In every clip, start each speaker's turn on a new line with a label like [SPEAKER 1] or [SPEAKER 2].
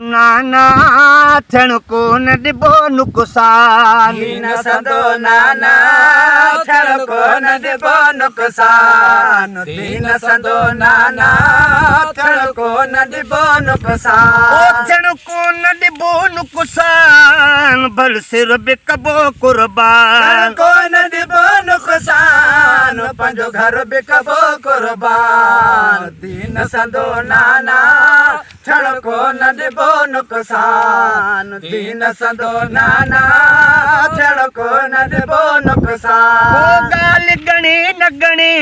[SPEAKER 1] नाना थियण कोन ॾिबो नुक़सान
[SPEAKER 2] दीन संदो नाना थियण कोन ॾिबो नुक़सान दीन संदो नाना थियण कोन ॾिबो नुक़सान
[SPEAKER 1] थियण कोन ॾिबो नुक़सान भल सिर बि कबो कुर्बान
[SPEAKER 2] कोन ॾिबो नुक़सान पंहिंजो घर बि कबो कुर्बान दीन संदो नाना थियण कोन ॾिबो नुक़सान दीन संदो नाना थियण कोन ॾिबो नुक़सान
[SPEAKER 1] ॻाल्हि गणे न गणे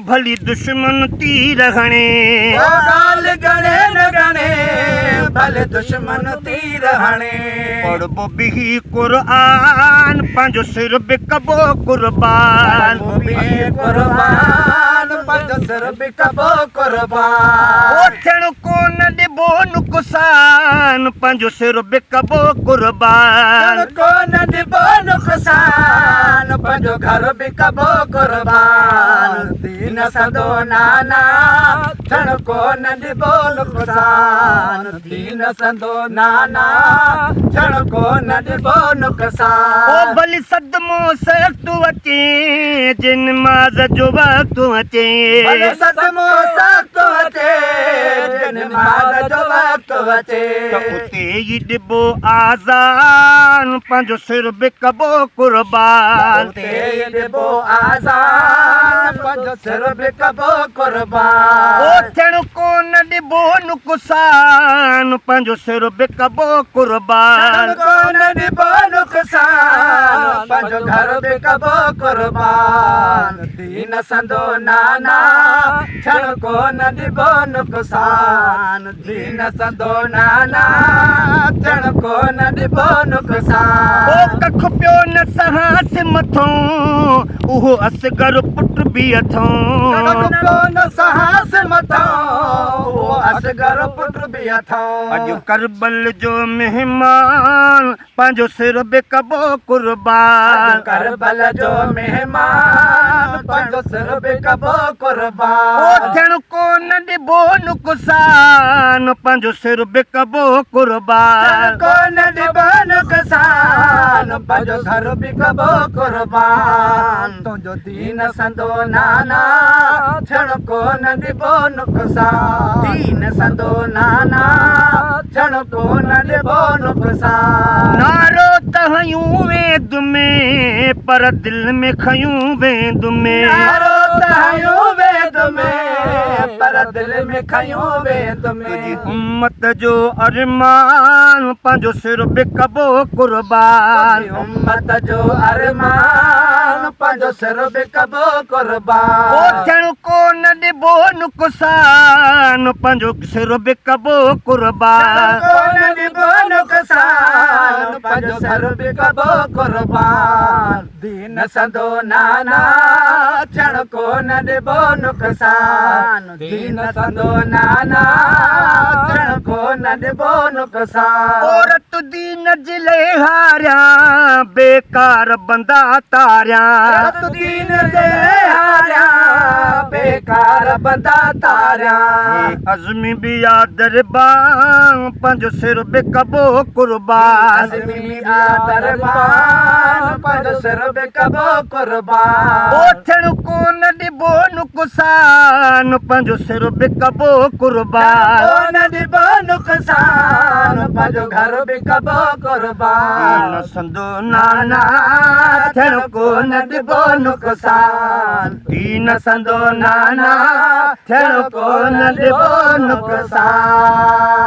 [SPEAKER 1] भली दुश्मन तीर हणे
[SPEAKER 2] ॻाल्हि गणे न गणे भले दुश्मन तीर हणे
[SPEAKER 1] पढ़बो बिही क़ुरान पंहिंजो सिर बि कबो कुर्बान
[SPEAKER 2] कुर्बान पंहिंजो सिर बि कबो कुर्बान
[SPEAKER 1] थियण कोन ॾिबो नुक़सान पंहिंजो सिर बि कबो कुर्बान
[SPEAKER 2] कोन ॾिबो नुक़सान पंहिंजो घर बि कबो कुर्बान दीन संदो नाना थियण कोन ॾिबो नुक़सान दीन संदो नाना थियण कोन ॾिबो नुक़सान
[SPEAKER 1] भली सदमो सख़्तु अचे जिन नमाज़ जो वक़्तु अचे
[SPEAKER 2] सदमो सख़्तु अचे जिन नमाज़ जो वक़्तु अचे
[SPEAKER 1] उते ई ॾिबो आज़ान पंहिंजो सिर बि कबो कुर्बान
[SPEAKER 2] ॾिबो आज़ान पंहिंजो सिर बि कबो कुर्बान
[SPEAKER 1] थियण कोन ॾिबो नुक़सान पंहिंजो सिर बि कबो कुर्बान
[SPEAKER 2] कोन ॾिबो नुक़सान पंहिंजो घर बि कबो कुर्बान दीन संदो नाना थियण कोन ॾिबो नुक़सान दीन संदो नाना थियण कोन ॾिबो नुक़सान
[SPEAKER 1] कख पियो न सहास मथो उहो असगर पुट बि अथो
[SPEAKER 2] न सहास मथो उहो असगर पुट बि अथो
[SPEAKER 1] अॼु करबल जो मेहमान पंहिंजो सिर बि कबो कुर्बान
[SPEAKER 2] करबल जो मेहमान पंहिंजो सिर बि कबो कुर्बान
[SPEAKER 1] थियण कोन ॾिबो नुक़सान पंहिंजो सिर बि कबो कुर्बान
[SPEAKER 2] कोन ॾिबो नुक़सान पंहिंजो घर बि कबो कुर्बान तुंहिंजो दीन संदो नाना थियण कोन ॾिबो नुक़सान दीन संदो नाना थियण कोन ॾिबो नुक़सान
[SPEAKER 1] नारो त हयूं वेद में पर दिलि में खयूं वेद में
[SPEAKER 2] नारो त हयूं वेद में पर दिलि में खयूं वेद में
[SPEAKER 1] उम्मत जो अरमान पंहिंजो सिर बि कबो कुर्बान
[SPEAKER 2] उम्मत जो अरमान पंहिंजो सिर बि कबो कुर्बान
[SPEAKER 1] थियण कोन ॾिबो नुक़सान पंहिंजो सिर बि कबो कुर्बान
[SPEAKER 2] कोन ॾिबो नुक़सान पंहिंजो सिर बि कबो कुर्बान दीन संदो नाना थियण कोन ॾिबो नुक़सान दीन संदो नाना थियण कोन ॾिबो नुक़सान
[SPEAKER 1] औरत दीन जिले हारियां बेकार बंदा तारियां
[SPEAKER 2] दीन जे हारियां बेकार बंदा तारियां
[SPEAKER 1] अज़मी बि दरबान पंहिंजो सिर बि कबो कुर्बान
[SPEAKER 2] दरबान पंहिंजो सिर बि कबो कुर्बान
[SPEAKER 1] थियण कोन ॾिबो नुक़सान पंहिंजो सिर बि कबो कुर्बान
[SPEAKER 2] कोन ॾिबो नुक़सान पंहिंजो घर बि कबो कुर्बान
[SPEAKER 1] संदो नाना थियण कोन ॾिबो नुक़सान दीन संदो नाना थियण कोन ॾिबो नुक़सान